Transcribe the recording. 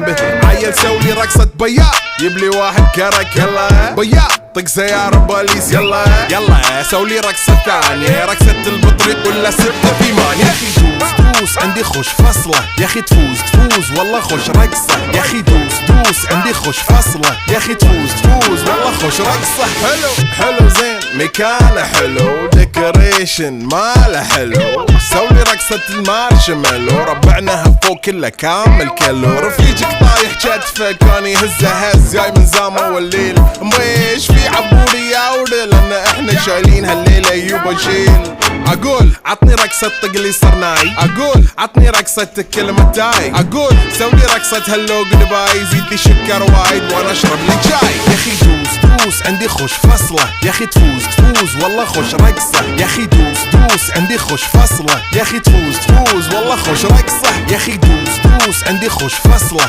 جيبه. عيل سولي رقصة بياع يبلي واحد كرك يلا بياع طق سيارة بوليس يلا يلا سولي رقصة ثانية رقصة البطريق ولا 6 في مان. يا اخي دوس عندي خوش فصلة يا اخي تفوز والله خوش رقصة يا اخي دوس عندي خوش فصلة يا اخي تفوز والله خوش رقصة. حلو زين مكانه حلو ديكوريشن ماله حلو سولي رقصة المارشميلو ربعناها فوق كله كامل كيلو. رفيجك طايح كتفه كان يهزه هز جاي من زامه والليل مبيش في عبوري يا ودل لان احنا شايلين هالليلة يوبا شيل. اقول عطني رقصة طقلي صرناي اقول عطني رقصة كلمة تاي اقول سولي رقصة هلو جدباي زيد لي شكر وايد وانا اشرب لي جاي. يا اخي دوس عندي خوش فصلة يا اخي تفوز والله خوش رقصة يا اخي دوس عندي خوش فصلة يا اخي تفوز والله خوش رقصة يا اخي دوس عندي خوش فصلة.